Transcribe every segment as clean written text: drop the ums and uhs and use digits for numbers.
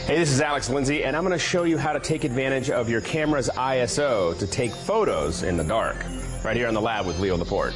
Hey, this is Alex Lindsay, and I'm going to show you how to take advantage of your camera's ISO to take photos in the dark. Right here on the lab with Leo Laporte.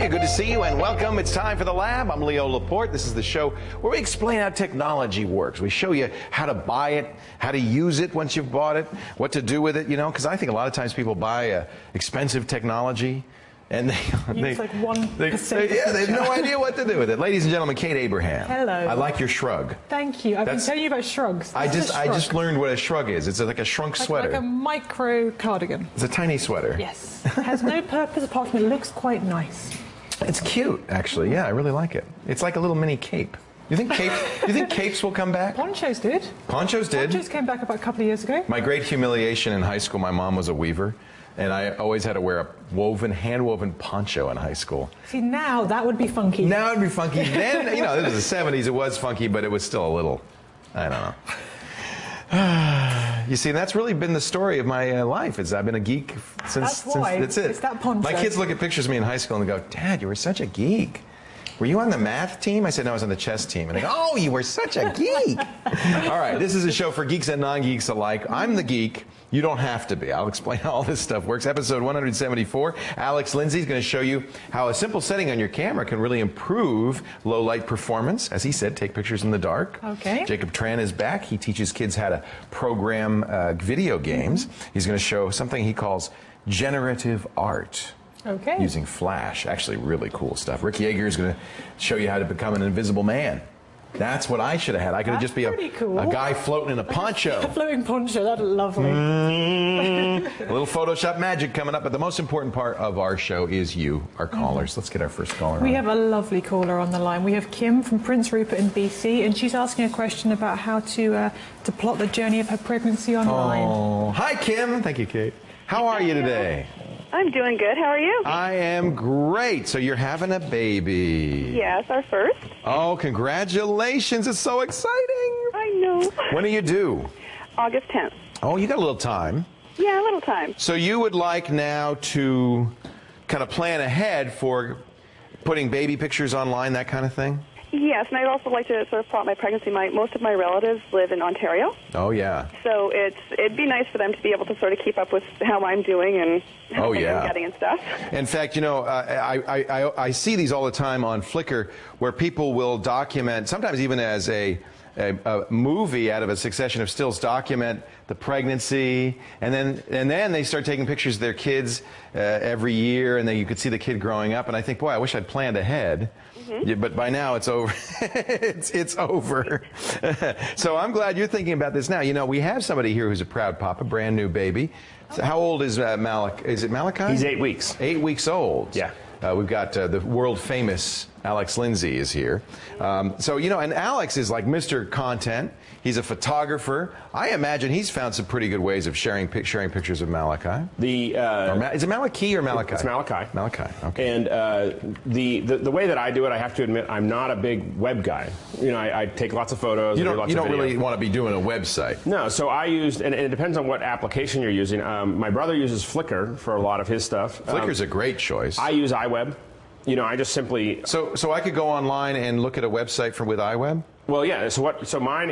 Good to see you and welcome. It's time for the lab. I'm Leo Laporte. This is the show where we explain how technology works. We show you how to buy it, how to use it once you've bought it, what to do with it, you know, because I think a lot of times people buy expensive technology and they use like 1%. They have no idea what to do with it. Ladies and gentlemen, Kate Abraham. Hello. I like your shrug. Thank you. I've been telling you about shrugs. I just learned what a shrug is. It's like a shrunk sweater. Like a micro cardigan. It's a tiny sweater. Yes. It has no purpose apart from it looks quite nice. It's cute, actually. Yeah, I really like it. It's like a little mini cape. You think capes will come back? Ponchos did. Ponchos did? Ponchos came back about a couple of years ago. My great humiliation in high school, my mom was a weaver, and I always had to wear a hand-woven poncho in high school. See, now that would be funky. Now it would be funky. Then, you know, this was the 70s, it was funky, but it was still a little, I don't know. You see, that's really been the story of my life. I've been a geek since. That's it. It's that poncho. My kids look at pictures of me in high school and they go, "Dad, you were such a geek. Were you on the math team?" I said, "No, I was on the chess team." And they go, "Oh, you were such a geek." All right, this is a show for geeks and non-geeks alike. I'm the geek. You don't have to be. I'll explain how all this stuff works. Episode 174. Alex Lindsay is going to show you how a simple setting on your camera can really improve low light performance. As he said, take pictures in the dark. Okay. Jacob Tran is back. He teaches kids how to program video games. He's going to show something he calls generative art. Okay. Using Flash. Actually, really cool stuff. Rick Yeager is going to show you how to become an invisible man. That's what I should have had. I could have just be a guy floating in a poncho. A floating poncho, that's lovely. A little Photoshop magic coming up, but the most important part of our show is you, our callers. Let's get our first caller on. We have a lovely caller on the line. We have Kim from Prince Rupert in BC, and she's asking a question about how to plot the journey of her pregnancy online. Oh, hi Kim. Thank you, Kate. How are you today? I'm doing good. How are you? I am great. So you're having a baby. Yes, our first. Oh, congratulations. It's so exciting. I know. When are you due? August 10th. Oh, you got a little time. Yeah, a little time. So you would like now to kind of plan ahead for putting baby pictures online, that kind of thing? Yes, and I'd also like to sort of plot my pregnancy. Most of my relatives live in Ontario. Oh, yeah. So it'd be nice for them to be able to sort of keep up with how I'm doing and how things I'm getting and stuff. In fact, you know, I see these all the time on Flickr where people will document, sometimes even as a movie out of a succession of stills, document the pregnancy, and then they start taking pictures of their kids every year, and then you could see the kid growing up. And I think, boy, I wish I'd planned ahead. Mm-hmm. Yeah, but by now it's over. it's over. So I'm glad you're thinking about this now. You know, we have somebody here who's a proud papa, brand new baby. So how old is Malik? Is it Malachi? He's 8 weeks. 8 weeks old. Yeah. We've got the world famous Alex Lindsay is here. So, you know, and Alex is like Mr. Content. He's a photographer. I imagine he's found some pretty good ways of sharing pictures of Malachi. Is it Malachi or Malachi? It's Malachi. Malachi, okay. And the way that I do it, I have to admit, I'm not a big web guy. You know, I take lots of photos. You don't really want to be doing a website. No, so I used, and it depends on what application you're using. My brother uses Flickr for a lot of his stuff. Flickr's a great choice. I use iWeb. You know, I just simply... So I could go online and look at a website with iWeb? Well, yeah. So mine,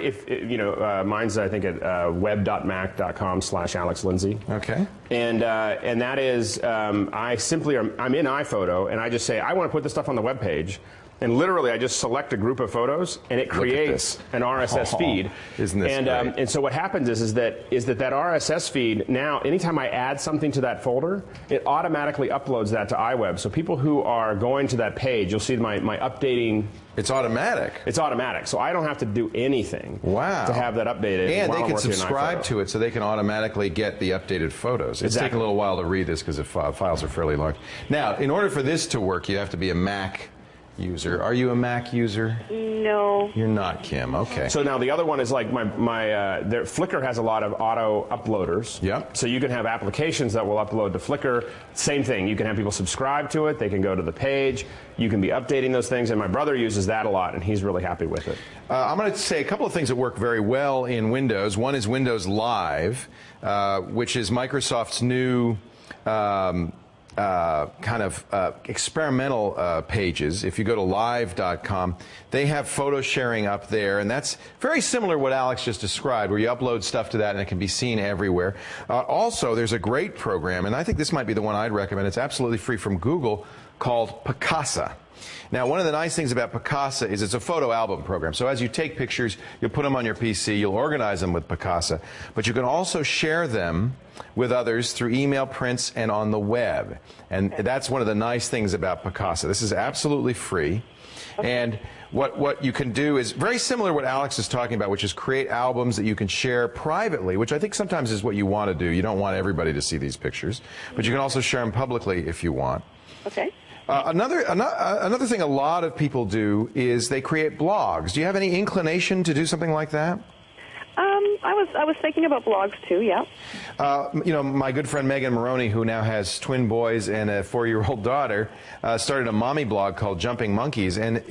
mine's I think at web.mac.com/Alex Lindsay. Okay. And that is I'm in iPhoto and I just say I want to put this stuff on the web page. And literally, I just select a group of photos, and it creates an RSS feed. Isn't this great? And so what happens is that RSS feed now, anytime I add something to that folder, it automatically uploads that to iWeb. So people who are going to that page, you'll see my updating. It's automatic. It's automatic, so I don't have to do anything. Wow. To have that updated. And they can subscribe to it, so they can automatically get the updated photos. It's taking a little while to read this because the files are fairly large. Now, in order for this to work, you have to be a Mac user. Are you a Mac user? No. You're not, Kim. Okay. So now the other one is like Flickr has a lot of auto uploaders. Yep. So you can have applications that will upload to Flickr. Same thing. You can have people subscribe to it. They can go to the page. You can be updating those things. And my brother uses that a lot, and he's really happy with it. I'm going to say a couple of things that work very well in Windows. One is Windows Live, which is Microsoft's new experimental pages. If you go to live.com, they have photo sharing up there, and that's very similar to what Alex just described, where you upload stuff to that and it can be seen everywhere. Also, there's a great program, and I think this might be the one I'd recommend. It's absolutely free from Google, called Picasa. Now, one of the nice things about Picasa is it's a photo album program. So as you take pictures, you'll put them on your PC, you'll organize them with Picasa, but you can also share them with others through email, prints, and on the web. And that's one of the nice things about Picasa. This is absolutely free. And what you can do is very similar to what Alex is talking about, which is create albums that you can share privately, which I think sometimes is what you want to do. You don't want everybody to see these pictures, but you can also share them publicly if you want. Okay. Another thing a lot of people do is they create blogs. Do you have any inclination to do something like that? I was thinking about blogs too, yeah. You know, my good friend Megan Maroney, who now has twin boys and a 4-year-old daughter, started a mommy blog called Jumping Monkeys, and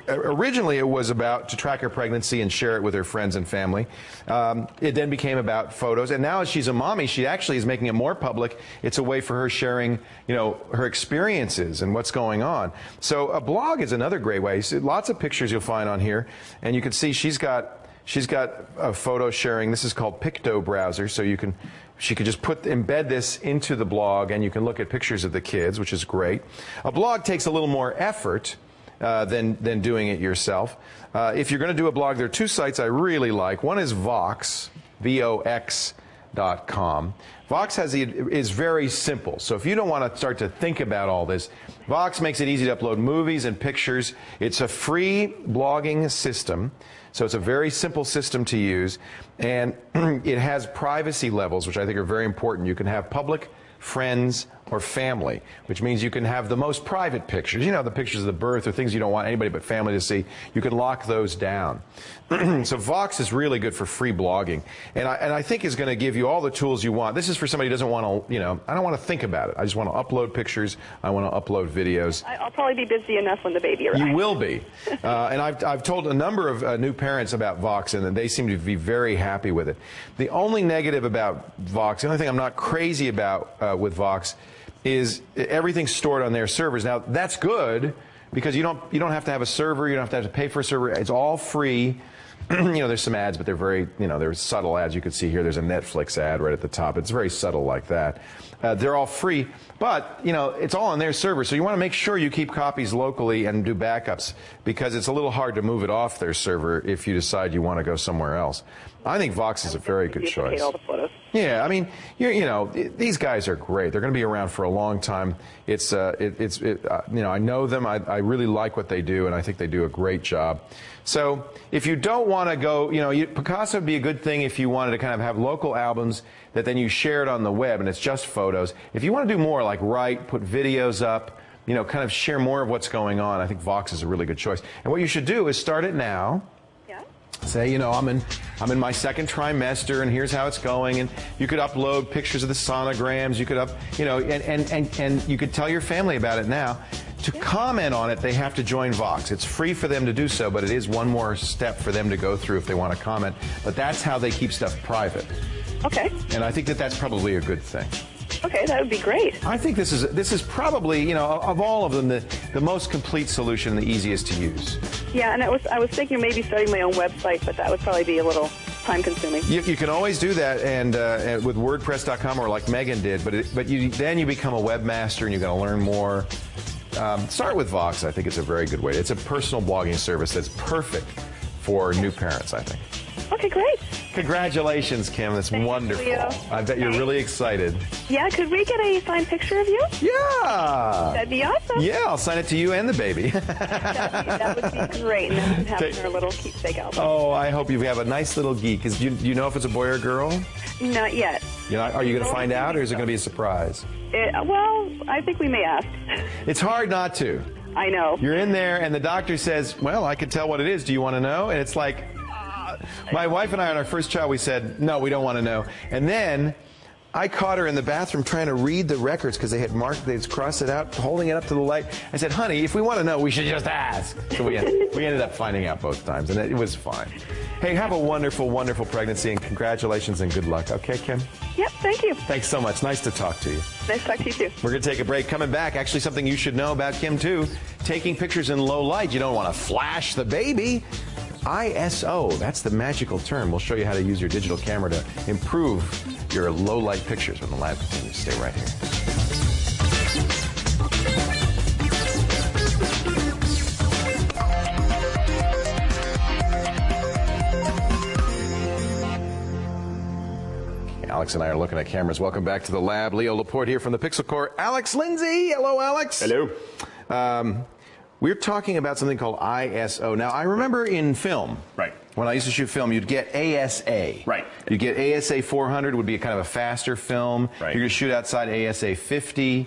originally it was about to track her pregnancy and share it with her friends and family. It then became about photos, and now as she's a mommy, she actually is making it more public. It's a way for her sharing, you know, her experiences and what's going on. So a blog is another great way. So lots of pictures you'll find on here, and you can see she's got a photo sharing. This is called Picto Browser, so she could just embed this into the blog, and you can look at pictures of the kids, which is great. A blog takes a little more effort than doing it yourself. If you're going to do a blog, there are two sites I really like. One is Vox, VOX.com. Vox is very simple, so if you don't want to start to think about all this, Vox makes it easy to upload movies and pictures. It's a free blogging system, so it's a very simple system to use, and it has privacy levels, which I think are very important. You can have public, friends, or family, which means you can have the most private pictures. You know, the pictures of the birth or things you don't want anybody but family to see. You can lock those down. So Vox is really good for free blogging, and I think is going to give you all the tools you want. This is for somebody who doesn't want to, you know, I don't want to think about it. I just want to upload pictures. I want to upload videos. I'll probably be busy enough when the baby arrives. You will be. And I've told a number of new parents about Vox, and they seem to be very happy with it. The only negative about Vox, the only thing I'm not crazy about with Vox, is everything's stored on their servers. Now, that's good because you don't have to have a server, you don't have to pay for a server. It's all free. You know, there's some ads, but they're very, you know, there's subtle ads. You can see here there's a Netflix ad right at the top. It's very subtle like that. They're all free, but, you know, it's all on their server. So you want to make sure you keep copies locally and do backups, because it's a little hard to move it off their server if you decide you want to go somewhere else. I think Vox is a very good choice. All the photos. Yeah, I mean, you know, these guys are great. They're going to be around for a long time. You know, I know them. I really like what they do, and I think they do a great job. So if you don't want to go, you know, Picasa would be a good thing if you wanted to kind of have local albums that then you share it on the web, and it's just photos. If you want to do more, like write, put videos up, you know, kind of share more of what's going on, I think Vox is a really good choice. And what you should do is start it now. Say, you know, I'm in my second trimester, and here's how it's going. And you could upload pictures of the sonograms. You could you know, and you could tell your family about it now. To comment on it, they have to join Vox. It's free for them to do so, but it is one more step for them to go through if they want to comment. But that's how they keep stuff private. Okay. And I think that that's probably a good thing. Okay, that would be great. I think this is probably, you know, of all of them, the most complete solution, the easiest to use. Yeah, and I was thinking maybe starting my own website, but that would probably be a little time-consuming. You can always do that, and with WordPress.com, or like Megan did, but then you become a webmaster and you're going to learn more. Start with Vox. I think it's a very good way. It's a personal blogging service that's perfect for new parents, I think. Okay, great. Congratulations, Kim. That's wonderful. Leo. I bet you're really excited. Yeah, could we get a signed picture of you? Yeah. That'd be awesome. Yeah, I'll sign it to you and the baby. That would be great. And then we can have it in our little keepsake album. Oh, I hope you have a nice little geek. Do you know if it's a boy or girl? Not yet. Are you going to find out, or is it going to be a surprise? Well, I think we may ask. It's hard not to. I know. You're in there, and the doctor says, well, I can tell what it is. Do you want to know? And it's like, my wife and I, on our first child, we said, no, we don't want to know. And then I caught her in the bathroom trying to read the records because they had marked, they'd crossed it out, holding it up to the light. I said, honey, if we want to know, we should just ask. So we ended up finding out both times, and it was fine. Hey, have a wonderful, wonderful pregnancy, and congratulations and good luck. Okay, Kim? Yep, thank you. Thanks so much. Nice to talk to you. Nice to talk to you, too. We're going to take a break. Coming back, actually something you should know about Kim, too. Taking pictures in low light. You don't want to flash the baby. ISO, that's the magical term. We'll show you how to use your digital camera to improve your low light pictures when the lab continues. Stay right here. Alex and I are looking at cameras. Welcome back to the lab. Leo Laporte here from the Pixel Corps. Alex Lindsay. Hello, Alex. Hello. We're talking about something called ISO. Now, I remember in film, Right. when I used to shoot film, you'd get ASA. Right. You'd get ASA 400 would be a kind of a faster film. Right. You're going to shoot outside ASA 50.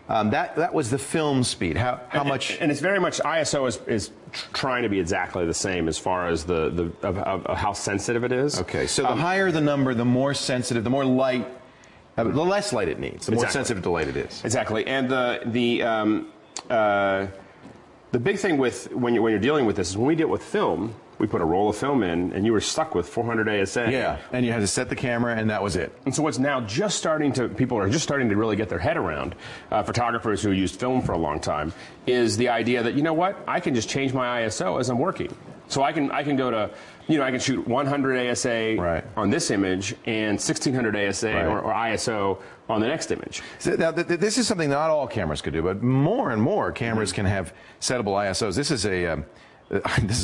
That was the film speed. How much? And it's very much ISO is trying to be exactly the same as far as of how sensitive it is. Okay, so the higher the number, the more sensitive, the more light, the less light it needs, the more sensitive the light it is. Exactly, and the big thing with when you're dealing with this is when we deal with film, we put a roll of film in, and you were stuck with 400 ASA. Yeah, and you had to set the camera, and that was it. And so what's now people are just starting to really get their head around, photographers who used film for a long time, is the idea that, you know what, I can just change my ISO as I'm working. So I can go to, I can shoot 100 ASA on this image and 1600 ASA or ISO on the next image. So now, this is something not all cameras could do, but more and more cameras can have settable ISOs. This is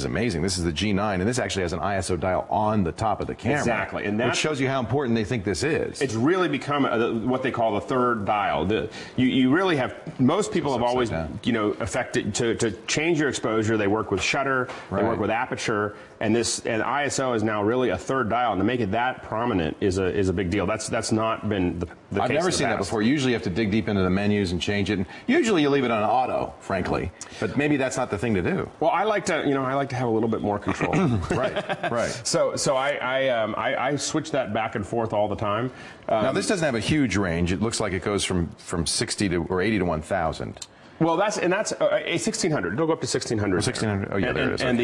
amazing. This is the G9, and this actually has an ISO dial on the top of the camera. Exactly, and which shows you how important they think this is. It's really become what they call the third dial. You really have, most people have always, affected to change your exposure. They work with shutter, they work with aperture, and ISO is now really a third dial, and to make it that prominent is a big deal. That's not been the case. I've never seen that before. Usually you have to dig deep into the menus and change it. And usually you leave it on auto, frankly, but maybe that's not the thing to do. Well, I like to have a little bit more control. Right. So I switch that back and forth all the time. Now this doesn't have a huge range. It looks like it goes from 60 to or 80 to 1,000. Well, that's a 1600. It'll go up to 1600. 1600. Oh yeah, there it is. And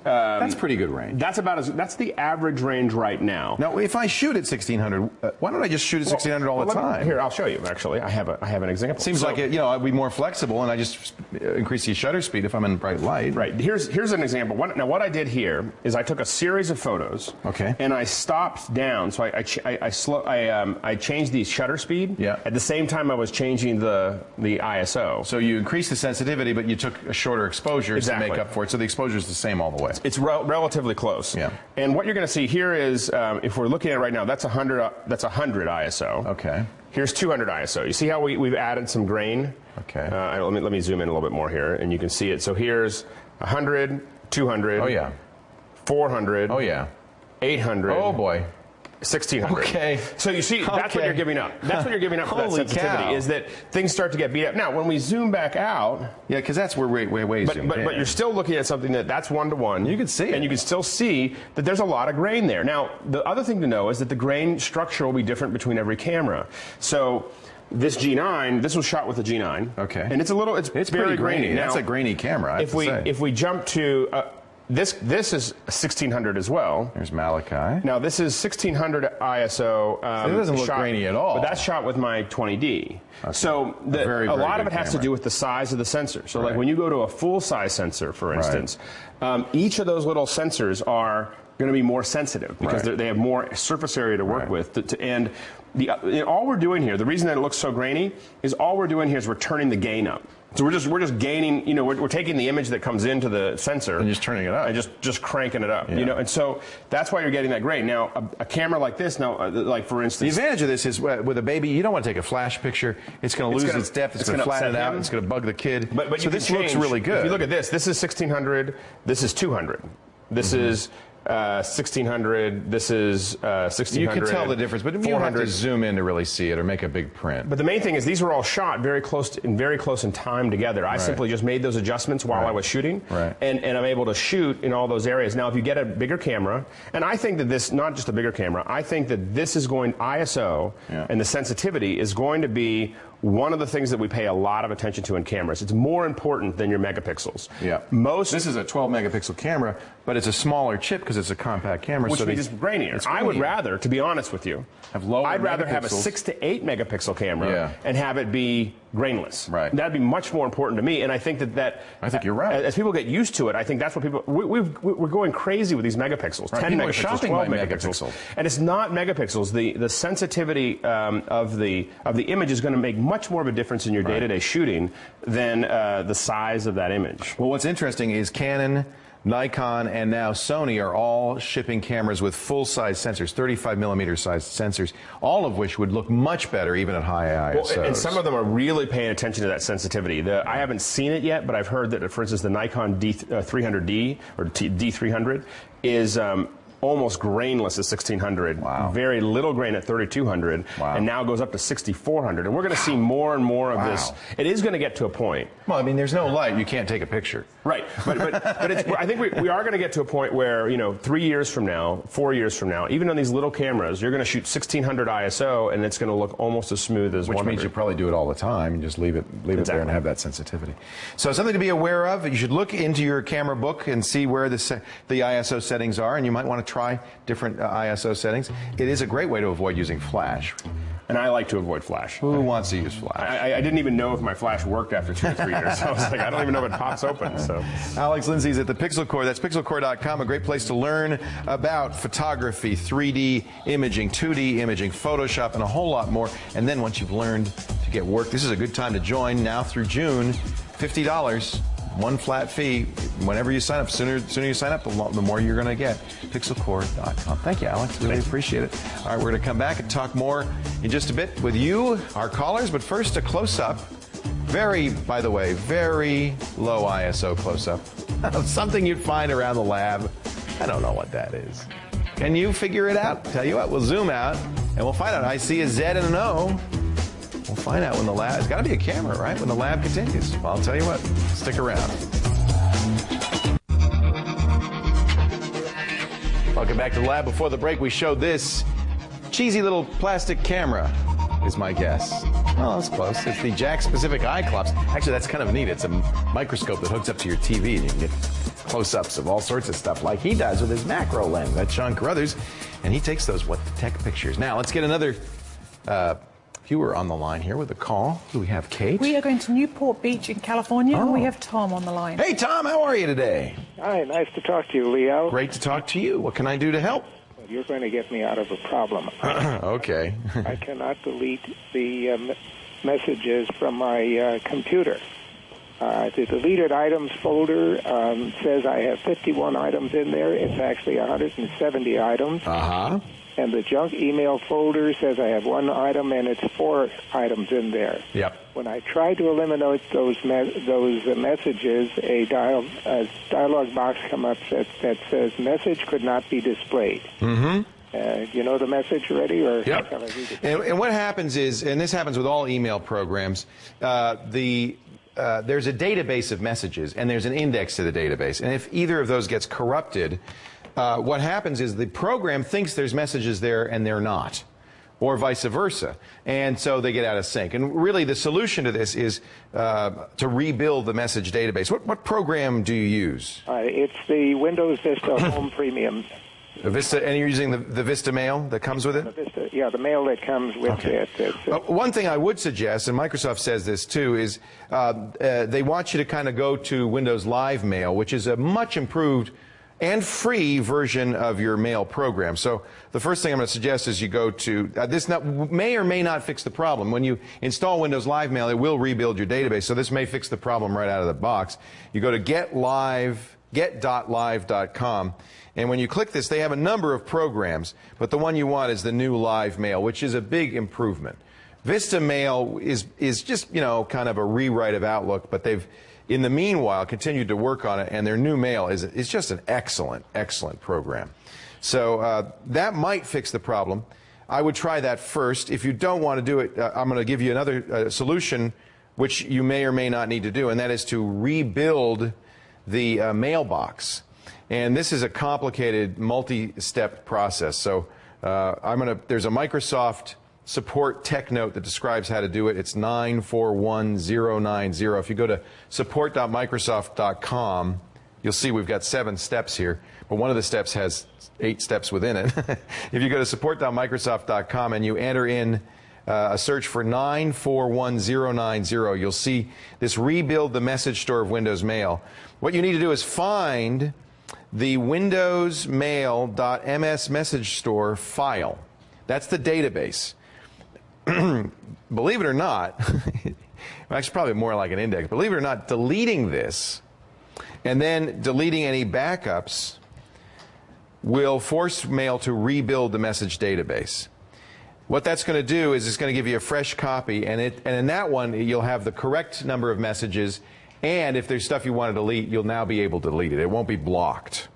that's pretty good range. That's the average range right now. Now, if I shoot at 1600, why don't I just shoot at 1600 all the time? Here, I'll show you. Actually, I have an example. Seems like I'd be more flexible, and I just increase the shutter speed if I'm in bright light. Right. Here's an example. Now, what I did here is I took a series of photos. Okay. And I stopped down. So I changed the shutter speed. Yeah. At the same time, I was changing the ISO. So you increased the sensitivity, but you took a shorter exposure to make up for it. So the exposure is the same all the way. It's relatively close. Yeah. And what you're going to see here is, if we're looking at it right now, that's 100. That's 100 ISO. Okay. Here's 200 ISO. You see how we've added some grain? Okay. Let me zoom in a little bit more here, and you can see it. So here's 100, 200. Oh yeah. 400. Oh yeah. 800. Oh boy. 1600. Okay. So you see, that's what you're giving up. That's what you're giving up for that Holy sensitivity, cow. is that things start to get beat up. Now, when we zoom back out... Yeah, because that's where way zoom. But you're still looking at something that's one-to-one. You can see it. And you can still see that there's a lot of grain there. Now, the other thing to know is that the grain structure will be different between every camera. So... This G9, this was shot with the G9. Okay. And it's very grainy. Now, that's a grainy camera, if we jump to... This is 1600 as well. There's Malachi. Now this is 1600 ISO. So it doesn't look grainy at all. But that's shot with my 20D. Okay. So very, a lot of it has camera. to do with the size of the sensor. So like when you go to a full-size sensor, for instance, each of those little sensors are going to be more sensitive because they have more surface area to work with. And all we're doing here, the reason that it looks so grainy, is all we're doing here is we're turning the gain up. So we're just gaining, we're taking the image that comes into the sensor and just turning it up and just cranking it up, Yeah. and so that's why you're getting that grain. Now a camera like this, like for instance, the advantage of this is with a baby, you don't want to take a flash picture. It's going to lose its depth. It's going to flatten it out. It's going to bug the kid. But so this looks really good. If you look at this, this is 1600. This is 200. This is 1600. This is 1600. You can tell the difference, but you don't have to zoom in to really see it or make a big print. But the main thing is these were all shot very close in time together. I simply just made those adjustments while I was shooting, and I'm able to shoot in all those areas. Now, if you get a bigger camera, and I think that this, not just a bigger camera, I think that this is going, ISO and the sensitivity is going to be one of the things that we pay a lot of attention to in cameras. It's more important than your megapixels. Yeah. This is a 12 megapixel camera, but it's a smaller chip because it's a compact camera. Which means it's grainier. I would rather, to be honest with you, I'd rather have a 6 to 8 megapixel camera and have it be grainless. Right. That'd be much more important to me, and I think I think you're right. As people get used to it, I think that's what people we're going crazy with these megapixels. 10 megapixels, 12 megapixels, and it's not megapixels. The sensitivity of the image is going to make much more of a difference in your day-to-day shooting than the size of that image. Well, what's interesting is Canon, Nikon, and now Sony are all shipping cameras with full-size sensors, 35 millimeter size sensors, all of which would look much better even at high ISOs. Well, and some of them are really paying attention to that sensitivity. I haven't seen it yet, but I've heard that, for instance, the Nikon D300D or D300 is almost grainless at 1600. Wow. Very little grain at 3200. Wow. And now goes up to 6400. And we're going to see more and more of this. It is going to get to a point. Well, I mean, there's no light. You can't take a picture. Right. But I think we are going to get to a point where, 3 years from now, 4 years from now, even on these little cameras, you're going to shoot 1600 ISO and it's going to look almost as smooth as 100. Which means you probably do it all the time and just leave it there and have that sensitivity. So something to be aware of. You should look into your camera book and see where the ISO settings are, and you might want to try different ISO settings. It is a great way to avoid using flash. And I like to avoid flash. Who wants to use flash? I didn't even know if my flash worked after 2 or 3 years. I was like, I don't even know if it pops open. So, Alex Lindsay's at the Pixel Core. That's pixelcore.com, a great place to learn about photography, 3D imaging, 2D imaging, Photoshop, and a whole lot more. And then once you've learned to get work, this is a good time to join now through June. $50. One flat fee. Whenever you sign up, sooner you sign up, the more you're going to get. Pixelcore.com. Thank you, Alex. Really appreciate it. All right, we're going to come back and talk more in just a bit with you, our callers. But first, a close-up. By the way, very low ISO close-up. Something you'd find around the lab. I don't know what that is. Can you figure it out? Tell you what, we'll zoom out, and we'll find out. I see a Z and an O. We'll find out when the lab... It's got to be a camera, right? When the lab continues. Well, I'll tell you what. Stick around. Welcome back to the lab. Before the break, we showed this cheesy little plastic camera, is my guess. Well, that's close. It's the Jack-specific iClops. Actually, that's kind of neat. It's a microscope that hooks up to your TV, and you can get close-ups of all sorts of stuff like he does with his macro lens. That's Sean Carruthers, and he takes those What the Tech pictures. Now, let's get another... viewer on the line here with a call. Do we have Kate? We are going to Newport Beach in California, and we have Tom on the line. Hey, Tom, how are you today? Hi, nice to talk to you, Leo. Great to talk to you. What can I do to help? Well, you're going to get me out of a problem. Okay. I cannot delete the messages from my computer. The deleted items folder says I have 51 items in there. It's actually 170 items. Uh-huh. And the junk email folder says I have 1 item, and it's 4 items in there. Yep. When I tried to eliminate those messages, a dialog box come up that says message could not be displayed. Mm-hmm. You know the message already? Or yep. And what happens is, and this happens with all email programs, there's a database of messages, and there's an index to the database. And if either of those gets corrupted, what happens is the program thinks there's messages there and they're not, or vice versa. And so they get out of sync. And really the solution to this is to rebuild the message database. What program do you use? It's the Windows Vista Home Premium. Vista, and you're using the Vista Mail that comes with it? The mail that comes with it. One thing I would suggest, and Microsoft says this too, is they want you to kind of go to Windows Live Mail, which is a much improved and free version of your mail program. So the first thing I'm going to suggest is you go to, this may or may not fix the problem. When you install Windows Live Mail, it will rebuild your database. So this may fix the problem right out of the box. You go to get.live.com. And when you click this, they have a number of programs, but the one you want is the new Live Mail, which is a big improvement. Vista Mail is just, you know, kind of a rewrite of Outlook, but they've, in the meanwhile, continued to work on it, and their new mail is just an excellent, excellent program. So that might fix the problem. I would try that first. If you don't want to do it, I'm going to give you another solution, which you may or may not need to do, and that is to rebuild the mailbox. And this is a complicated, multi-step process. So there's a Microsoft support tech note that describes how to do it. It's 941090. If you go to support.microsoft.com, you'll see we've got 7 steps here, but one of the steps has 8 steps within it. If you go to support.microsoft.com and you enter in a search for 941090, you'll see this rebuild the message store of Windows Mail. What you need to do is find the Windows Mail.ms message store file. That's the database. Believe it or not, well, actually probably more like an index. Believe it or not, deleting this and then deleting any backups will force Mail to rebuild the message database. What that's going to do is it's going to give you a fresh copy, and in that one you'll have the correct number of messages, and if there's stuff you want to delete, you'll now be able to delete it. It won't be blocked.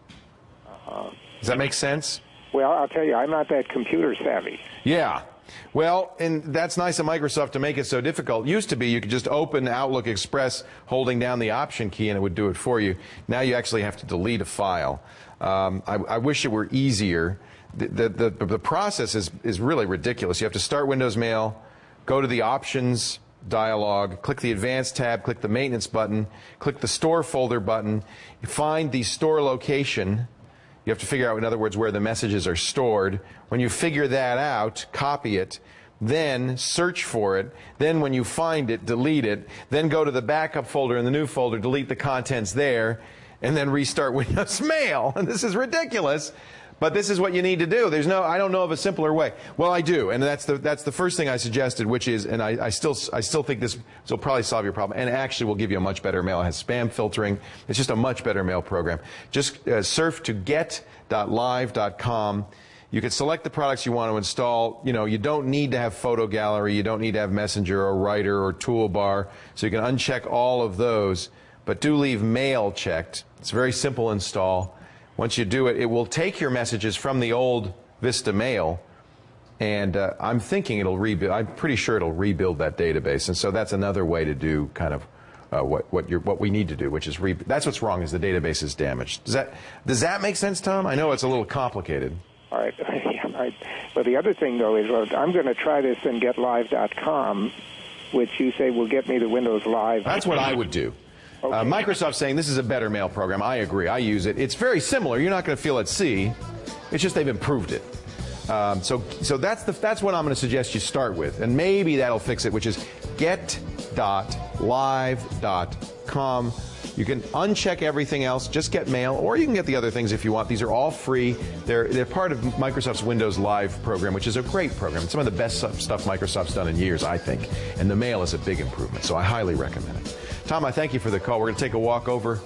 Does that make sense? Well, I'll tell you, I'm not that computer savvy. Yeah. Well, and that's nice of Microsoft to make it so difficult. Used to be you could just open Outlook Express holding down the Option key and it would do it for you. Now you actually have to delete a file. I wish it were easier. The process is really ridiculous. You have to start Windows Mail, go to the Options dialog, click the Advanced tab, click the Maintenance button, click the Store Folder button, find the store location. You have to figure out, in other words, where the messages are stored. When you figure that out, copy it, then search for it. Then when you find it, delete it. Then go to the backup folder in the new folder, delete the contents there, and then restart Windows Mail. And this is ridiculous, but this is what you need to do. I don't know of a simpler way. Well, I do, and that's the first thing I suggested, which is, and I still think this will probably solve your problem, and actually will give you a much better mail. It has spam filtering. It's just a much better mail program. Just surf to get.live.com. You can select the products you want to install. You know, you don't need to have Photo Gallery. You don't need to have Messenger or Writer or Toolbar. So you can uncheck all of those, but do leave Mail checked. It's a very simple install. Once you do it, it will take your messages from the old Vista Mail, and I'm thinking it'll rebuild. I'm pretty sure it'll rebuild that database, and so that's another way to do kind of what we need to do, which is that's what's wrong, is the database is damaged. Does that make sense, Tom? I know it's a little complicated. All right. But the other thing, though, is I'm going to try this in GetLive.com, which you say will get me to Windows Live. That's what I would do. Okay. Microsoft's saying this is a better mail program. I agree. I use it. It's very similar. You're not going to feel at sea. It's just they've improved it. So that's what I'm going to suggest you start with, and maybe that'll fix it, which is get.live.com. You can uncheck everything else, just get Mail, or you can get the other things if you want. These are all free. They're part of Microsoft's Windows Live program, which is a great program. It's some of the best stuff Microsoft's done in years, I think. And the Mail is a big improvement, so I highly recommend it. Tom, I thank you for the call. We're going to take a walk over,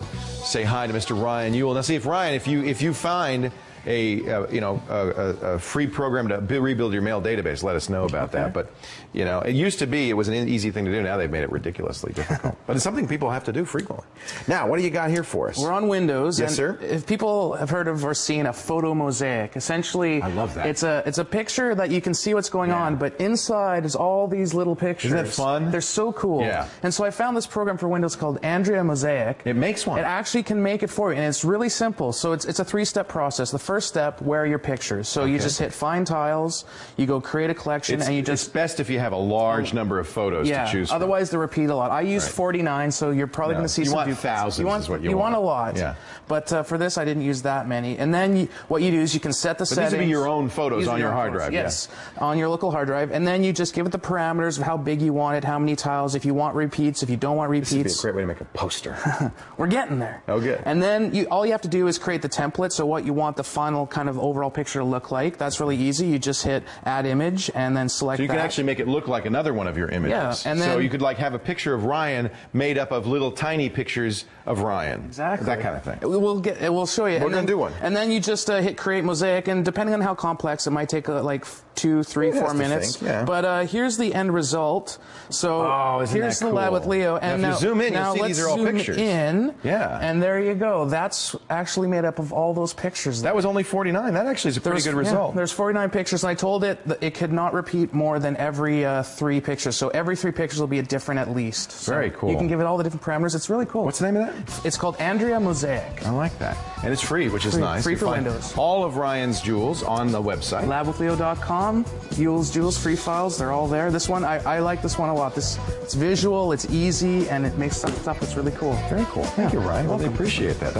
say hi to Mr. Ryan Ewell. Now, see if Ryan, if you find a free program to rebuild your mail database, let us know about that. But it used to be it was an easy thing to do. Now they've made it ridiculously difficult. But it's something people have to do frequently. Now, what do you got here for us? We're on Windows. Yes, and sir. If people have heard of or seen a photo mosaic, essentially, I love that. It's a picture that you can see what's going on, but inside is all these little pictures. Isn't that fun? They're so cool. Yeah. And so I found this program for Windows called Andrea Mosaic. It makes one. It actually can make it for you, and it's really simple. So it's a 3-step process. The first step, where your pictures. So you just hit Find Tiles, you go Create a Collection, and you just... It's best if you have a large number of photos to choose from. Otherwise they repeat a lot. I use 49, so you're probably going to see some... You want thousands is what you want. You want a lot. Yeah. But for this, I didn't use that many. And then what you do is you can set the settings. These would be your own photos on your hard drive. Yes, on your local hard drive. And then you just give it the parameters of how big you want it, how many tiles, if you want repeats, if you don't want repeats. This would be a great way to make a poster. We're getting there. Oh, good. And then all you have to do is create the template. So what you want the final kind of overall picture look like. That's really easy. You just hit Add Image and then select So you can that. actually make it look like another one of your images. Yeah, and then, so you could like have a picture of Ryan made up of little tiny pictures of Ryan. Exactly. That kind of thing. We'll show you. We're going to do one. And then you just hit Create Mosaic, and depending on how complex, it might take like 2, 3, 4 minutes. Yeah. But here's the end result. So here's the lab with Leo. And now, if you zoom in, you'll see these are all pictures. In, yeah. And there you go. That's actually made up of all those pictures. That was only 49. That actually is a pretty good result. There's 49 pictures, and I told it that it could not repeat more than every 3 pictures. So every 3 pictures will be a different at least. So very cool. You can give it all the different parameters. It's really cool. What's the name of that? It's called Andrea Mosaic. I like that. And it's free, which is nice. Free you for find Windows. all of Ryan's jewels on the website. Labwithleo.com. Jewels, free files, they're all there. This one, I like this one a lot. It's visual, it's easy, and it makes stuff that's really cool. Very cool. Thank you, Ryan. Well, I appreciate that.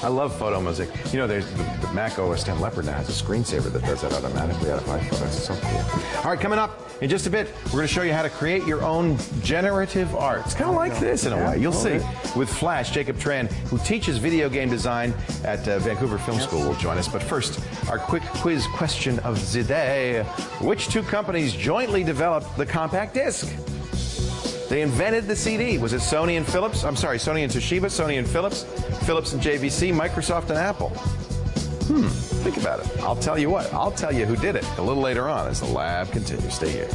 I love photo mosaic. You know, there's the Mac OS X Leopard now has a screensaver that does that automatically out of iPhotos. It's so cool. All right, coming up in just a bit, we're going to show you how to create your own generative art. It's kind of like this in a way. You'll see. With Flash, Jacob Tran, who teaches video game design at Vancouver Film School, will join us. But first, our quick quiz question of the day. Which 2 companies jointly developed the compact disc? They invented the CD. Was it Sony and Philips? I'm sorry, Sony and Toshiba, Sony and Philips, Philips and JVC, Microsoft and Apple. Think about it. I'll tell you what. I'll tell you who did it a little later on as the lab continues. Stay here.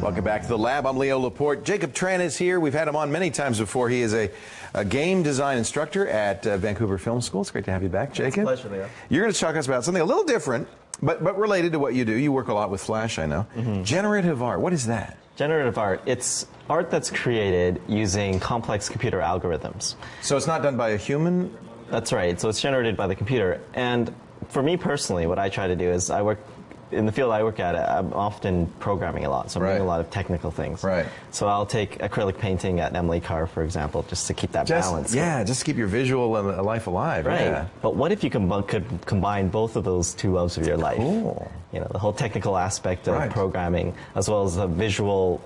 Welcome back to the lab. I'm Leo Laporte. Jacob Tran is here. We've had him on many times before. He is a game design instructor at Vancouver Film School. It's great to have you back, Jacob. It's a pleasure, Leo. You're going to talk us about something a little different, but related to what you do. You work a lot with Flash, I know. Generative art. What is that? Generative art. It's art that's created using complex computer algorithms. So it's not done by a human? That's right. So it's generated by the computer. And for me personally, what I try to do is I work in the field I work at, I'm often programming a lot, so I'm doing a lot of technical things. Right. So I'll take acrylic painting at Emily Carr, for example, just to keep that balance. Yeah, just to keep your visual life alive. Right. Yeah. But what if you could combine both of those 2 loves of your life? Cool. You know, the whole technical aspect of programming, as well as the visual,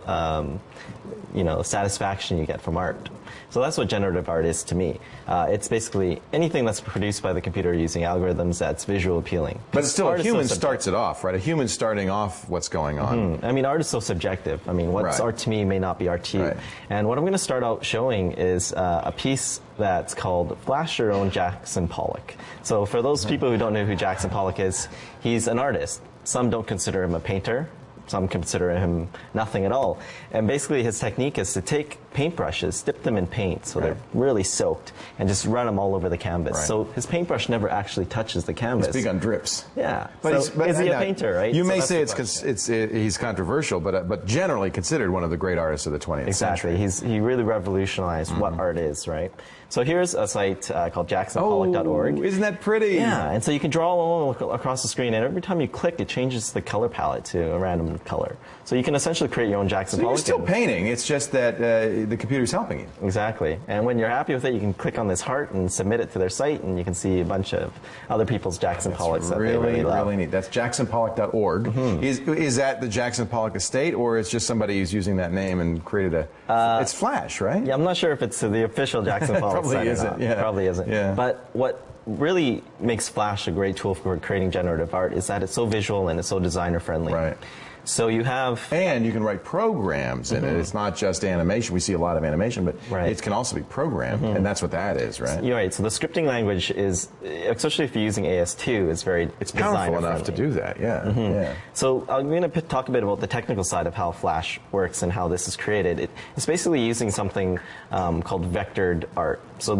satisfaction you get from art. So that's what generative art is to me. It's basically anything that's produced by the computer using algorithms that's visual appealing. But still, a human starts it off, right? A human starting off what's going on. I mean, art is so subjective. I mean, what's art to me may not be art to you. And what I'm going to start out showing is a piece that's called Flash Your Own Jackson Pollock. So for those people who don't know who Jackson Pollock is, he's an artist. Some don't consider him a painter. Some consider him nothing at all. And basically his technique is to take paintbrushes, dip them in paint so they're really soaked, and just run them all over the canvas. So his paintbrush never actually touches the canvas. He's big on drips. Yeah. But is he a painter, right? You may say he's controversial, but generally considered one of the great artists of the 20th century. Exactly. He really revolutionized what art is, right? So here's a site called jacksonpollock.org. Isn't that pretty? Yeah, and so you can draw all across the screen, and every time you click, it changes the color palette to a random color. So you can essentially create your own Jackson Pollock. You're still painting, it's just that the computer's helping you. Exactly. And when you're happy with it, you can click on this heart and submit it to their site, and you can see a bunch of other people's Jackson Pollocks that they really love. Really neat. That's jacksonpollock.org. Is that the Jackson Pollock estate, or it's just somebody who's using that name and created it's Flash, right? Yeah, I'm not sure if it's the official Jackson Pollock site or not. Yeah. Probably isn't. Yeah. But what really makes Flash a great tool for creating generative art is that it's so visual and it's so designer friendly. Right. So you have... And you can write programs in it. It's not just animation. We see a lot of animation, but it can also be programmed, and that's what that is, right? You're right. So the scripting language is, especially if you're using AS2, it's powerful enough to do that, yeah. So I'm going to talk a bit about the technical side of how Flash works and how this is created. It's basically using something called vectored art. So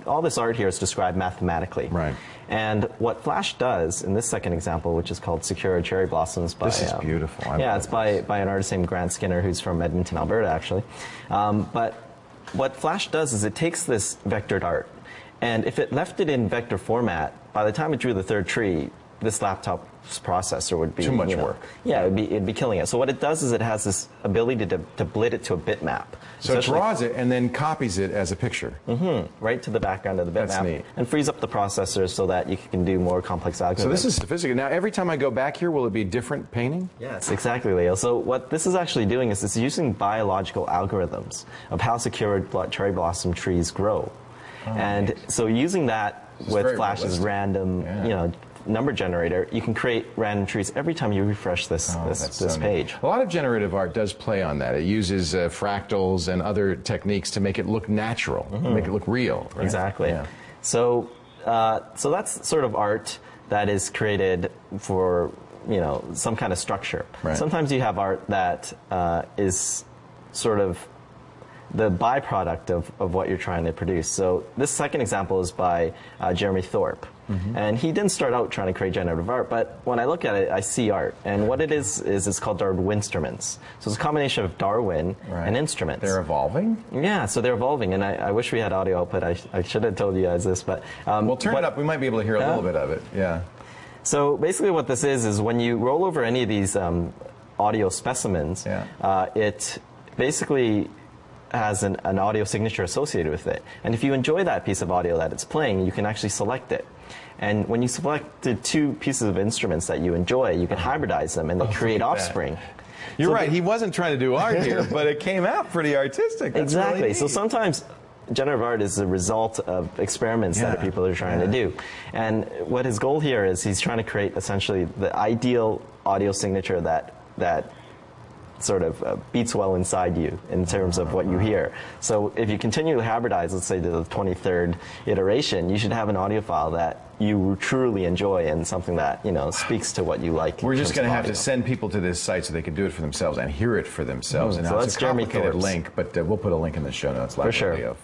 all this art here is described mathematically. Right. And what Flash does in this second example, which is called Secure Cherry Blossoms by... This is beautiful. It's by an artist named Grant Skinner, who's from Edmonton, Alberta, actually. But what Flash does is it takes this vectored art, and if it left it in vector format, by the time it drew the third tree, this laptop's processor would be too much work. Yeah, it'd be killing it. So what it does is it has this ability to blit it to a bitmap. So it draws it and then copies it as a picture. Right to the background of the bitmap. That's neat. And frees up the processor so that you can do more complex algorithms. So this is sophisticated. Now, every time I go back here, will it be different painting? Yes, exactly, Leo. So what this is actually doing is it's using biological algorithms of how secure cherry blossom trees grow. And so using that with Flash's random, number generator, you can create random trees every time you refresh this page. A lot of generative art does play on that. It uses fractals and other techniques to make it look natural, make it look real. Right? Exactly. Yeah. So that's sort of art that is created for some kind of structure. Right. Sometimes you have art that is sort of the byproduct of what you're trying to produce. So this second example is by Jeremy Thorpe. And he didn't start out trying to create generative art, but when I look at it, I see art. And what it is it's called Darwinstruments. So it's a combination of Darwin and instruments. They're evolving? Yeah, so they're evolving. And I wish we had audio output. I should have told you guys this, but... Well, turn it up. We might be able to hear a little bit of it. Yeah. So basically what this is when you roll over any of these audio specimens, it basically has an audio signature associated with it. And if you enjoy that piece of audio that it's playing, you can actually select it. And when you select the two pieces of instruments that you enjoy, you can hybridize them and they create offspring. You're right. He wasn't trying to do art here, but it came out pretty artistic. That's exactly. Really so sometimes generative art is the result of experiments that people are trying to do. And what his goal here is he's trying to create essentially the ideal audio signature that sort of beats well inside you in terms of what you hear. So if you continue to hybridize, let's say to the 23rd iteration, you should have an audio file that you truly enjoy and something that speaks to what you like. We're just going to have to send people to this site so they can do it for themselves and hear it for themselves. And so it's a complicated link, but we'll put a link in the show notes for sure Leo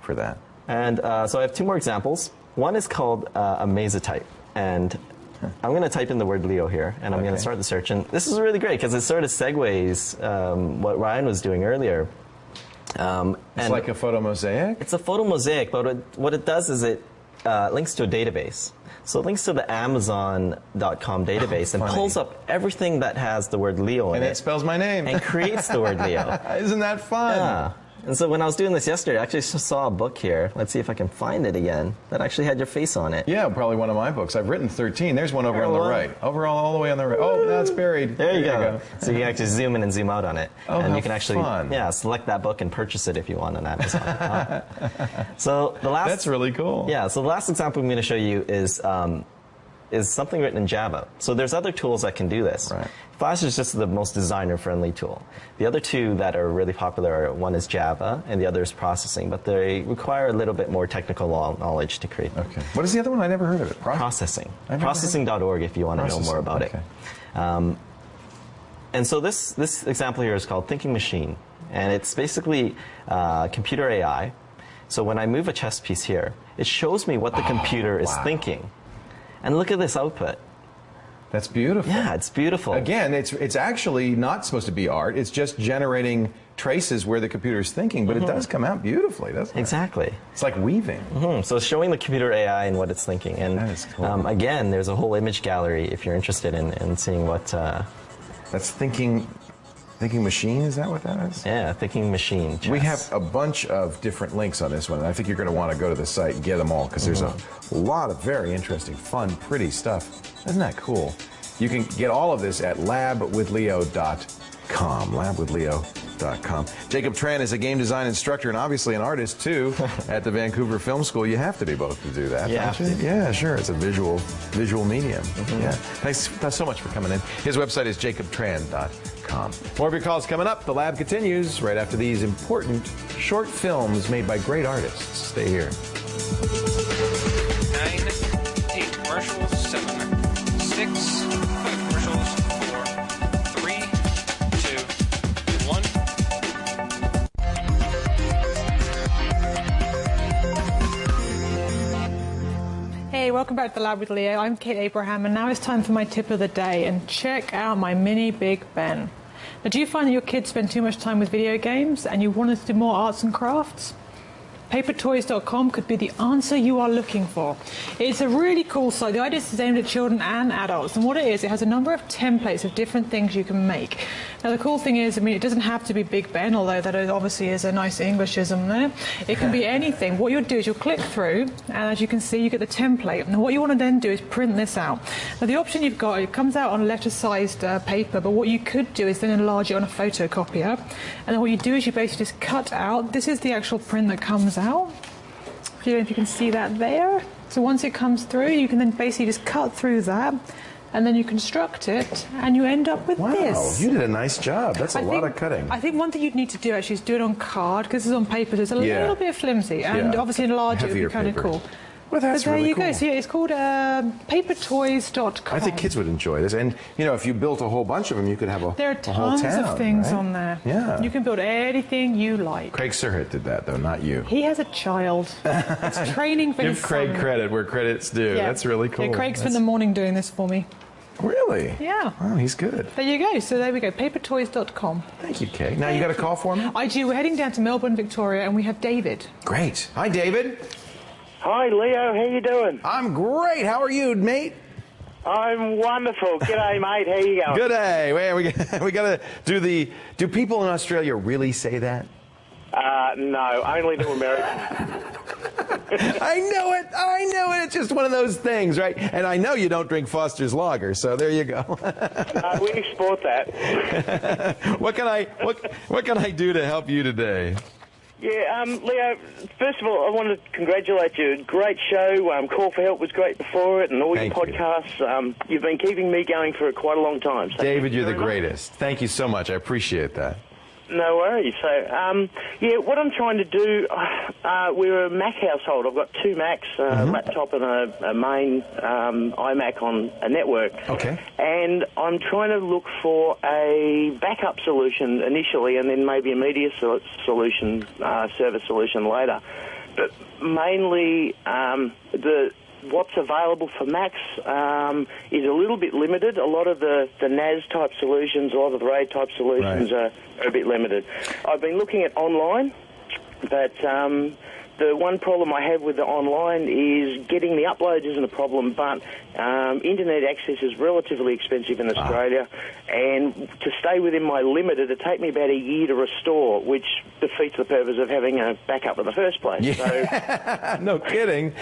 for that. And so I have two more examples. One is called a mesotype, and I'm going to type in the word Leo here, and I'm going to start the search. And this is really great because it sort of segues what Ryan was doing earlier. It's like a photo mosaic? It's a photo mosaic, but what it does is it links to a database. So it links to the Amazon.com database and pulls up everything that has the word Leo in it. And it spells my name. And creates the word Leo. Isn't that fun? Yeah. And so when I was doing this yesterday, I actually saw a book here. Let's see if I can find it again. That actually had your face on it. Yeah, probably one of my books. I've written 13. There's one over on the right. Over all the way on the right. Oh, now it's buried. There you go. So you can actually zoom in and zoom out on it. Oh, and how you can actually select that book and purchase it if you want on Amazon. So the last That's really cool. Yeah, so the last example I'm going to show you is something written in Java. So there's other tools that can do this. Right. Flash is just the most designer-friendly tool. The other two that are really popular, one is Java, and the other is processing, but they require a little bit more technical knowledge to create them. Okay. What is the other one? I never heard of it. Processing. Processing.org if you want to know more about it. And so this example here is called Thinking Machine, and it's basically computer AI. So when I move a chess piece here, it shows me what the computer is thinking. And look at this output. That's beautiful. Yeah, it's beautiful. Again, it's actually not supposed to be art. It's just generating traces where the computer's thinking, but it does come out beautifully, doesn't it? Exactly. It's like weaving. So it's showing the computer AI and what it's thinking. And that is cool. Again, there's a whole image gallery if you're interested in seeing what... That's Thinking Machine, is that what that is? Yeah, Thinking Machine. We have a bunch of different links on this one, and I think you're going to want to go to the site and get them all, because there's a lot of very interesting, fun, pretty stuff. Isn't that cool? You can get all of this at labwithleo.com. Labwithleo.com. Jacob Tran is a game design instructor and obviously an artist, too, at the Vancouver Film School. You have to be both to do that, don't you? Yeah, sure. It's a visual medium. Yeah. Thanks so much for coming in. His website is jacobtran.com. More of your calls coming up. The Lab continues right after these important short films made by great artists. Stay here. 9, 8 commercials, 7, 6, 5 commercials, 4, 3, 2, 1. Hey, welcome back to the Lab with Leo. I'm Kate Abraham, and now it's time for my tip of the day. And check out my mini Big Ben. Now, do you find that your kids spend too much time with video games and you want to do more arts and crafts? papertoys.com could be the answer you are looking for. It's a really cool site. The idea is aimed at children and adults, and what it is, it has a number of templates of different things you can make. Now, the cool thing is, I mean, it doesn't have to be Big Ben, although that obviously is a nice Englishism there. It can be anything. What you'll do is you'll click through, and as you can see, you get the template. And what you want to then do is print this out. Now, the option you've got, it comes out on letter-sized paper, but what you could do is then enlarge it on a photocopier. And then what you do is you basically just cut out. This is the actual print that comes out. I don't know if you can see that there. So once it comes through, you can then basically just cut through that, and then you construct it, and you end up with this. Wow, you did a nice job. That's a lot of cutting. I think one thing you'd need to do actually is do it on card, because this is on paper, so it's a little bit flimsy, and obviously enlarge it would be kind of cool. Well, that's there really you cool. go. So yeah, it's called papertoys.com. I think kids would enjoy this. And, you know, if you built a whole bunch of them, you could have a whole town. There are tons of things on there. Yeah. You can build anything you like. Craig Surhit did that, though, not you. He has a child. It's training for his Give Craig son. credit where credit's due. Yeah. That's really cool. Yeah, Craig spent the morning doing this for me. Really? Yeah. Oh, he's good. There you go. So there we go. Papertoys.com. Thank you, Kay. Now, you got a call for me? I do. We're heading down to Melbourne, Victoria, and we have David. Great. Hi, David. Hi, Leo. How you doing? I'm great. How are you, mate? I'm wonderful. G'day, mate. How you going? Good day. Wait, we got to do the... Do people in Australia really say that? No, only to Americans. I know it. It's just one of those things, right? And I know you don't drink Foster's Lager, so there you go. We export that. What can I do to help you today? Yeah, Leo, first of all, I want to congratulate you. Great show. Call for Help was great before it, and all your podcasts. You've been keeping me going for quite a long time. So David, you're the greatest. Thank you so much. I appreciate that. No worries. So, yeah, what I'm trying to do, we're a Mac household. I've got two Macs, a laptop and a main iMac on a network. Okay. And I'm trying to look for a backup solution initially, and then maybe a media solution, service solution later. But mainly, what's available for Macs is a little bit limited. A lot of the NAS-type solutions, a lot of the RAID-type solutions are a bit limited. I've been looking at online, but the one problem I have with the online is getting the uploads isn't a problem, but internet access is relatively expensive in Australia, and to stay within my limit, it'd take me about a year to restore, which defeats the purpose of having a backup in the first place. Yeah. So, no kidding.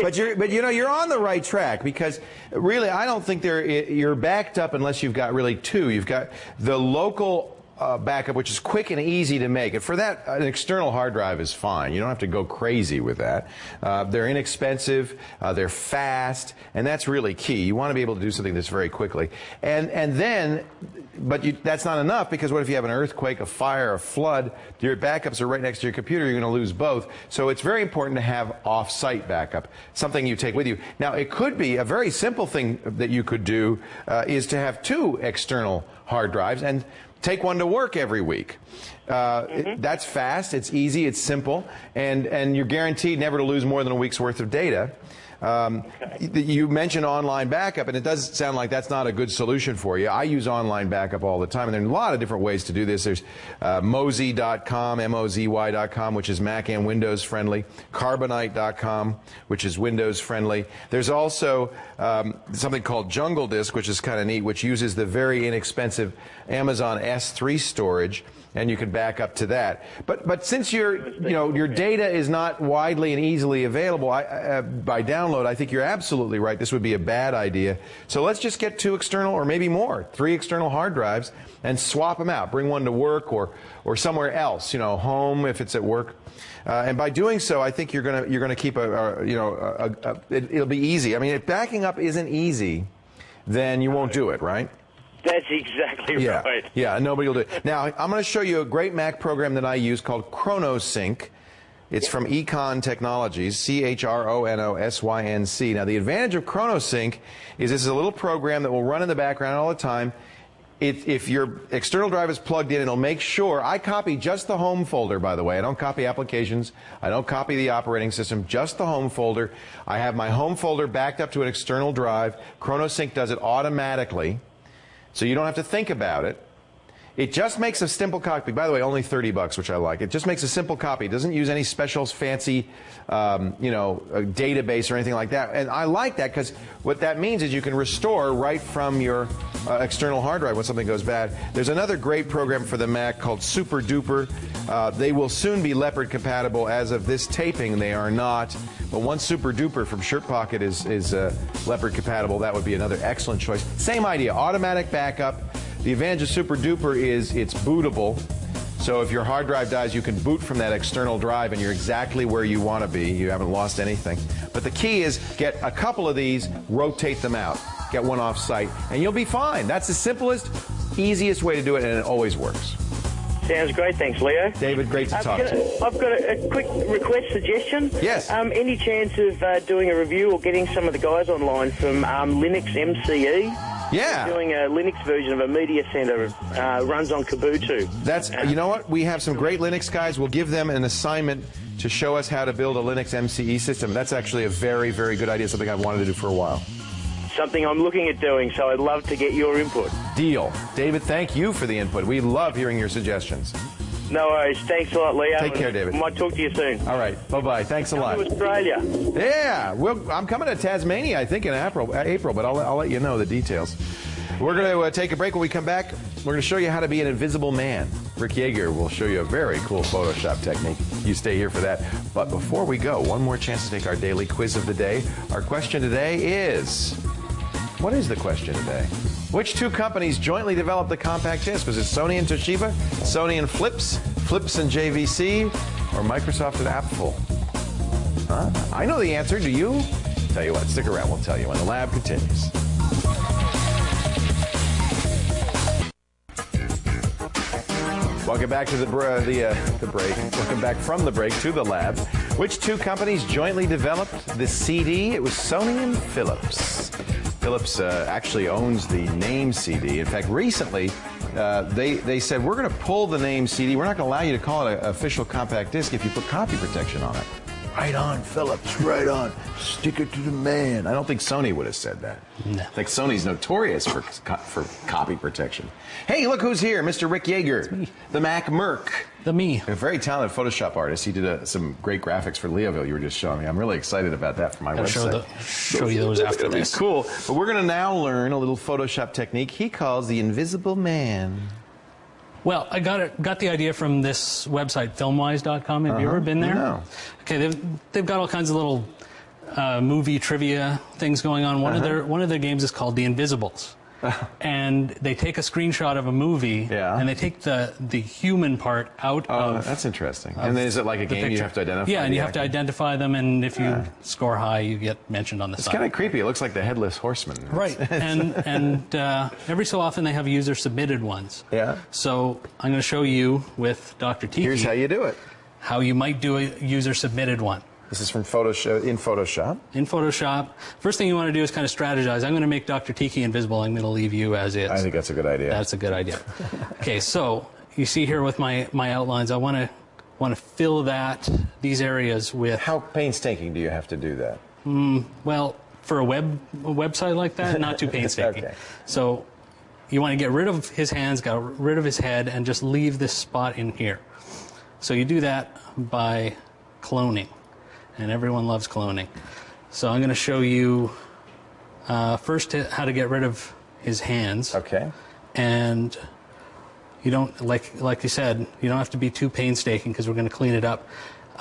But you're on the right track, because really I don't think you're backed up unless you've got really two. You've got the local backup, which is quick and easy to make. And for that, an external hard drive is fine. You don't have to go crazy with that. They're inexpensive, they're fast, and that's really key. You want to be able to do something that's very quickly. And then, that's not enough, because what if you have an earthquake, a fire, a flood? Your backups are right next to your computer. You're going to lose both. So it's very important to have off-site backup, something you take with you. Now, it could be a very simple thing that you could do is to have two external hard drives and take one to work every week. That's fast, it's easy, it's simple, and you're guaranteed never to lose more than a week's worth of data. You mentioned online backup, and it does sound like that's not a good solution for you. I use online backup all the time, and there are a lot of different ways to do this. There's Mozy.com, M-O-Z-Y.com, which is Mac and Windows friendly, Carbonite.com, which is Windows friendly. There's also something called Jungle Disk, which is kind of neat, which uses the very inexpensive Amazon S3 storage, and you can back up to that. But since your data is not widely and easily available by download, I think you're absolutely right. This would be a bad idea. So let's just get two external, or maybe more, 3 external hard drives, and swap them out. Bring one to work or somewhere else. Home if it's at work. And by doing so, I think you're gonna keep it'll be easy. I mean, if backing up isn't easy, then you won't do it, right? That's exactly right. Yeah, nobody will do it. Now, I'm going to show you a great Mac program that I use called ChronoSync. It's from Econ Technologies, ChronoSync. Now, the advantage of ChronoSync is this is a little program that will run in the background all the time. If your external drive is plugged in, it'll make sure. I copy just the home folder, by the way. I don't copy applications. I don't copy the operating system, just the home folder. I have my home folder backed up to an external drive. ChronoSync does it automatically, so you don't have to think about it. It just makes a simple copy. By the way, only $30, which I like. It just makes a simple copy. It doesn't use any special fancy, database or anything like that. And I like that because what that means is you can restore right from your external hard drive when something goes bad. There's another great program for the Mac called Super Duper. They will soon be Leopard compatible. As of this taping, they are not. But once Super Duper from Shirt Pocket is Leopard compatible, that would be another excellent choice. Same idea, automatic backup. The advantage of Super Duper is it's bootable. So if your hard drive dies, you can boot from that external drive and you're exactly where you want to be. You haven't lost anything. But the key is get a couple of these, rotate them out. Get one off site, and you'll be fine. That's the simplest, easiest way to do it, and it always works. Sounds great. Thanks, Leo. David, great to talk to you. I've got a quick request suggestion. Yes. Any chance of doing a review or getting some of the guys online from Linux MCE? Yeah. They're doing a Linux version of a media center. Runs on Kubuntu. That's, you know what? We have some great Linux guys. We'll give them an assignment to show us how to build a Linux MCE system. That's actually a very, very good idea, something I've wanted to do for a while. Something I'm looking at doing, so I'd love to get your input. Deal. David, thank you for the input. We love hearing your suggestions. No worries. Thanks a lot, Leo. Take care, David. Might talk to you soon. All right. Bye-bye. Thanks a lot. Come to Australia. Yeah. I'm coming to Tasmania, I think, in April, but I'll let you know the details. We're going to take a break. When we come back, we're going to show you how to be an invisible man. Rick Yeager will show you a very cool Photoshop technique. You stay here for that. But before we go, one more chance to take our daily quiz of the day. Our question today is... What is the question today? Which two companies jointly developed the compact disc? Was it Sony and Toshiba, Sony and Philips, Philips and JVC, or Microsoft and Apple? Huh? I know the answer. Do you? Tell you what, stick around. We'll tell you when the lab continues. Welcome back to the break. Welcome back from the break to the lab. Which two companies jointly developed the CD? It was Sony and Philips. Philips actually owns the name CD. In fact, recently, they said, we're going to pull the name CD. We're not going to allow you to call it an official compact disc if you put copy protection on it. Right on, Philips, right on. Stick it to the man. I don't think Sony would have said that. No. I think Sony's notorious for copy protection. Hey, look who's here, Mr. Rick Yeager, the Mac Merc. Me. A very talented Photoshop artist. He did some great graphics for Leoville you were just showing me. I'm really excited about that for my website. Show you those after this. Cool. But we're going to now learn a little Photoshop technique he calls the invisible man. Well, I got the idea from this website, filmwise.com. Have you ever been there? No. Okay, they've got all kinds of little movie trivia things going on. One of their games is called The Invisibles. And they take a screenshot of a movie, and they take the human part out of... Oh, that's interesting. And then is it like a game you have to identify? Yeah, and you have to identify them, and if you score high, you get mentioned on the side. It's kind of creepy. It looks like the Headless Horseman. Right, and every so often they have user-submitted ones. Yeah. So I'm going to show you with Dr. Tiki. Here's how you do it. How you might do a user-submitted one. This is from Photoshop. In Photoshop. First thing you want to do is kind of strategize. I'm going to make Dr. Tiki invisible. I'm going to leave you as is. I think that's a good idea. That's a good idea. Okay, so you see here with my outlines, I want to fill these areas with... How painstaking do you have to do that? Well, for a website like that, not too painstaking. Okay. So you want to get rid of his hands, get rid of his head, and just leave this spot in here. So you do that by cloning. And everyone loves cloning. So I'm going to show you first how to get rid of his hands. Okay. And you don't, like you said, you don't have to be too painstaking because we're going to clean it up.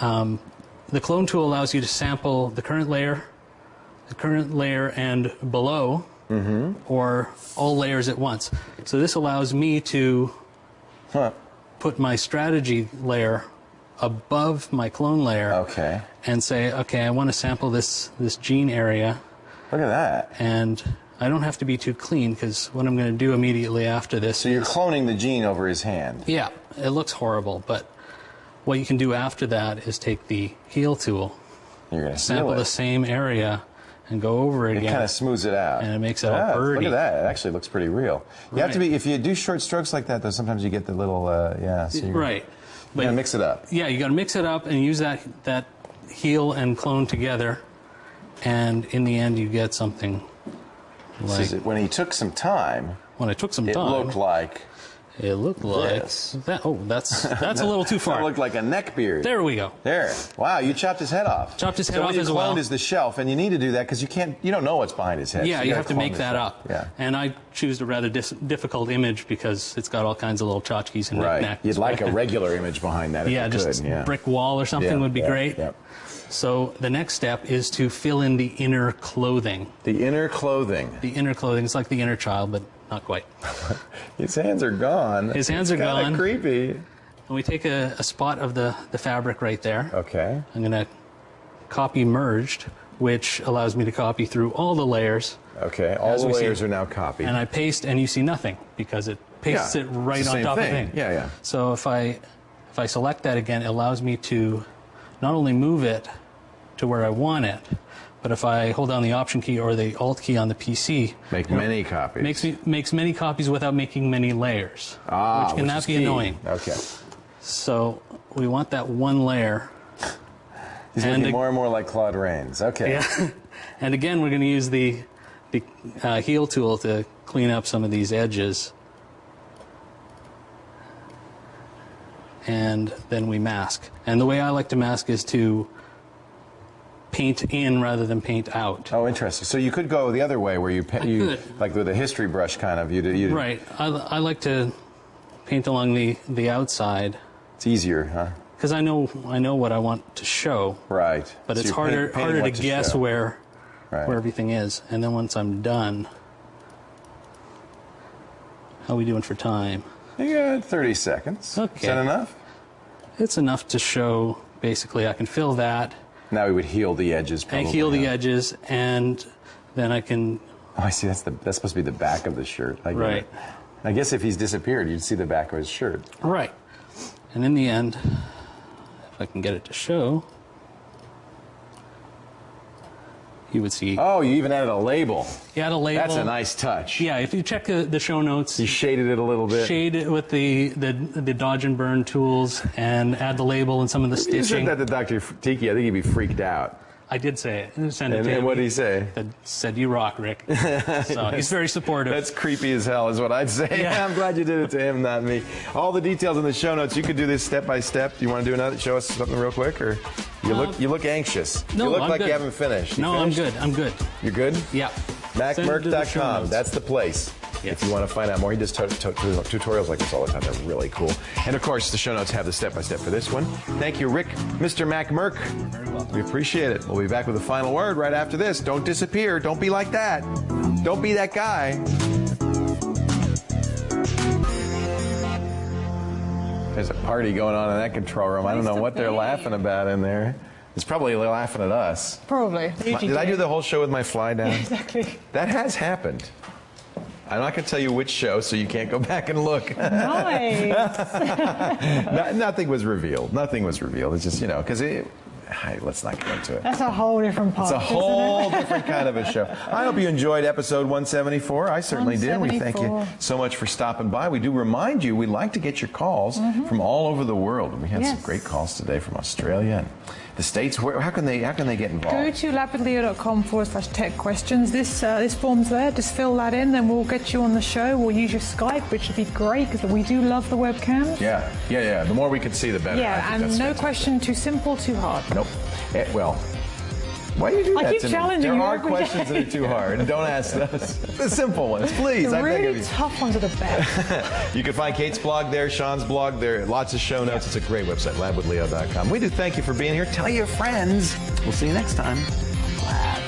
The clone tool allows you to sample the current layer and below, or all layers at once. So this allows me to put my strategy layer above my clone layer, and say, okay, I want to sample this gene area. Look at that. And I don't have to be too clean because what I'm going to do immediately after this. So you're cloning the gene over his hand. Yeah, it looks horrible, but what you can do after that is take the heal tool, sample the same area, and go over it again. It kind of smooths it out. And it makes it all birdie. Look at that. It actually looks pretty real. You have to be, if you do short strokes like that, though, sometimes you get the little, So right. But you gotta mix it up. Yeah, you got to mix it up and use that heal and clone together, and in the end, you get something like. When he took some time. When I took some time. It looked like. It looked like that. Oh, that's a little too far. That looked like a neck beard. There we go. There. Wow, you chopped his head off. Chopped his head off as well. So what you cloned is the shelf, and you need to do that because you don't know what's behind his head. Yeah, so you have to make that up. Yeah. And I choose a rather difficult image because it's got all kinds of little tchotchkes and knickknacks. You'd like a regular image behind that. Yeah, just a brick wall or something would be great. Yeah. So the next step is to fill in the inner clothing. The inner clothing. The inner clothing. It's like the inner child, but not quite. His hands are gone. His hands are gone. Kind of creepy. And we take a spot of the fabric right there. Okay. I'm going to copy merged, which allows me to copy through all the layers. Okay, all the layers are now copied. And I paste, and you see nothing because it pastes it right on top of the thing. Yeah, yeah. So if I select that again, it allows me to not only move it to where I want it, but if I hold down the Option key or the Alt key on the PC, make many copies. Makes many copies without making many layers, which can be annoying. Okay. So we want that one layer. He's looking more and more like Claude Rains. Okay. Yeah. And again, we're going to use the heel tool to clean up some of these edges. And then we mask. And the way I like to mask is to paint in rather than paint out. Oh, interesting. So you could go the other way where you like with a history brush kind of. Right. I like to paint along the outside. It's easier, huh? Because I know what I want to show. Right. But so it's harder to guess where everything is. And then once I'm done, how are we doing for time? You got 30 seconds. Okay. Is that enough? It's enough to show. Basically, I can fill that. Now we would heal the edges. Probably, and heal the edges, and then I can. Oh, I see. That's supposed to be the back of the shirt. Right. I guess if he's disappeared, you'd see the back of his shirt. Right. And in the end, if I can get it to show, you would see. Oh, you even added a label. You add a label. That's a nice touch. Yeah, if you check the show notes. You shaded it a little bit. Shade it with the dodge and burn tools and add the label and some of the stitching. You said that to Dr. Tiki. I think he'd be freaked out. I did say it. And what did he say? Said, you rock, Rick. So he's very supportive. That's creepy as hell is what I'd say. Yeah. I'm glad you did it to him, not me. All the details in the show notes. You could do this step by step. Do you want to do another? Show us something real quick? Or you look anxious. No, you look I'm like good. you haven't finished. I'm good. I'm good. You're good? Yeah. MacMerc.com. That's the place. Yes. If you want to find out more, he does tutorials like this all the time. They're really cool. And of course, the show notes have the step-by-step for this one. Thank you, Rick, Mr. MacMerc. Very welcome. We appreciate it. We'll be back with the final word right after this. Don't disappear. Don't be like that. Don't be that guy. There's a party going on in that control room. I don't know what they're laughing about in there. It's probably laughing at us. Probably. Did I do the whole show with my fly down? Exactly. That has happened. I'm not going to tell you which show, so you can't go back and look. Nice. Nothing was revealed. Nothing was revealed. It's just, because let's not get into it. That's a whole different part. It's a whole different kind of a show. I hope you enjoyed episode 174. I certainly did. We thank you so much for stopping by. We do remind you, we'd like to get your calls from all over the world. And we had some great calls today from Australia and the States. How can they get involved? Go to lapwithleo.com/tech questions. This form's there. Just fill that in, then we'll get you on the show. We'll use your Skype, which would be great because we do love the webcams. Yeah. The more we can see, the better. Yeah, and no question too simple, too hard. Nope. Well, why do you do that? I keep challenging you. There are questions that are too hard. Don't ask those. The simple ones, please. The really tough ones are the best. You can find Kate's blog there, Sean's blog there, lots of show notes. It's a great website, labwithleo.com. We do thank you for being here. Tell your friends. We'll see you next time. Lab.